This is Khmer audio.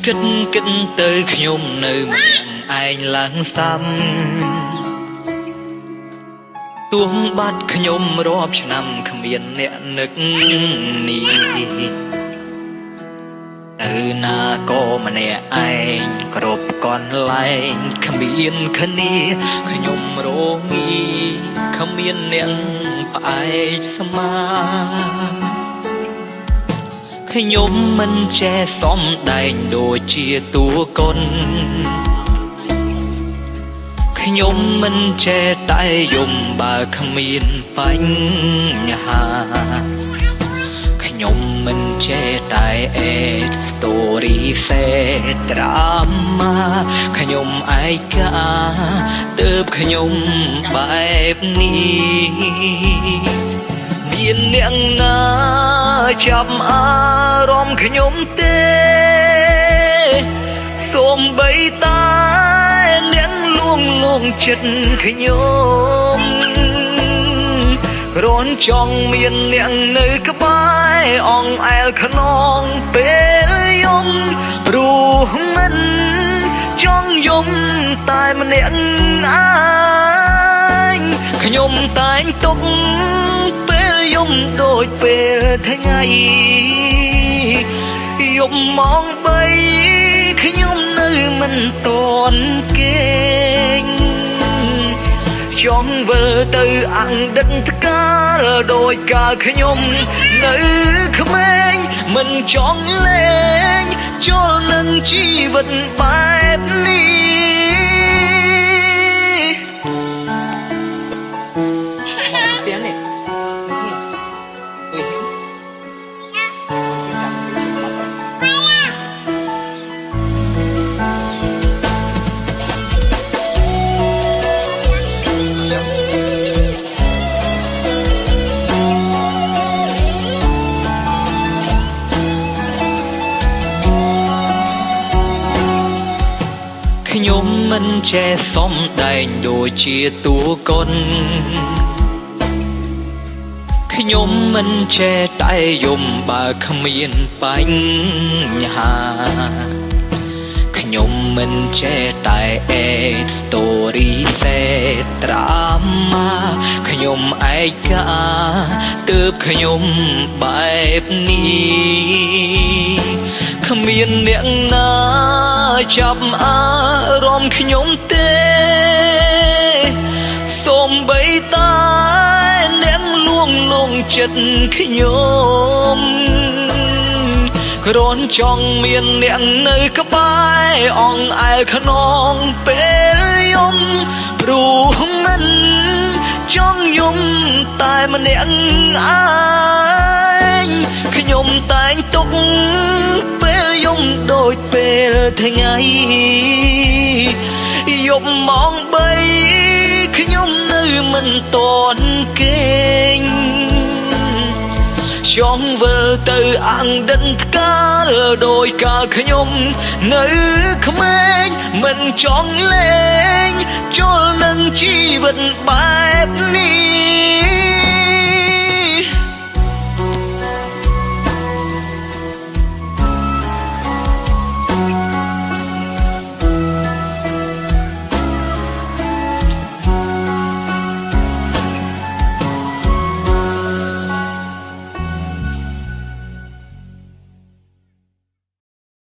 គិតទៅខ្ញុំនៅម្នាក់ឯងឡើងសាំទួងបាត់ខ្ញុំរាប់ឆ្នាំគ្មានអ្នកនឹកនេះទៅណាក៏ម្នាក់ឯងគ្រប់កន្លែងគ្មានគ្នាខ្ញុំរងីគ្មានអ្នកផ្អែកស្មាខ្ញុំមិនចេះសំដែងដូចជាតួកុនខ្ញុំមិនចេះតែយំបើគ្មានបញ្ហាខ្ញុំមិនចេះតែអេត story សេដ្រាម៉ាខ្ញុំឯកាទើបខ្ញុំបែបនេះមានអ្នកណាចាប់អារម្មណ៍ខ្ញុំទេសូម្បីតែអ្នកលងចិត្តខ្ញុំគ្រាន់ចង់មានអ្នកនៅក្បែរអង្អែលខ្នងពេលយំព្រោះមិនចង់យំតែម្នាក់ឯងខ្ញុំតែងទុកពេលយំដូចពេលថ្ងៃយប់ម៉ោង3ខ្ញុំនៅមិនទាន់គេងចង់វិលទៅអតីតកាលដោយកាលខ្ញុំនៅក្មេងមិនចង់លេងចូលនឹងជីវិតបែបនេះtiếng này nói chuyện với hiếu xin chào quý vị vàខ្ញុំមិនចេះសំដែងដូចជាតួកុនខ្ញុំមិនចេះតែយំបើគ្មានបញ្ហាខ្ញុំមិនចេះតែអេត story សេដ្រាម៉ាខ្ញុំឯកាទើបខ្ញុំបែបនេះគ្មានអ្នកណាចាប់អារម្មណ៍ខ្ញុំទេសូម្បីតែអ្នកលងចិត្តខ្ញុំគ្រាន់ចង់មានអ្នកនៅក្បែរអង្អែលខ្នងពេលយំព្រោះមិនចង់យំតែម្នាក់ឯងខ្ញុំតែងទុកពេលយំដូចពេលថ្ងៃយប់ម៉ោង3ខ្ញុំនៅមិនទាន់គេងចង់វិលទៅអតីតកាលដោយកាលខ្ញុំនៅក្មេងមិនចង់លេងចូលនឹងជីវិតបែបនេះ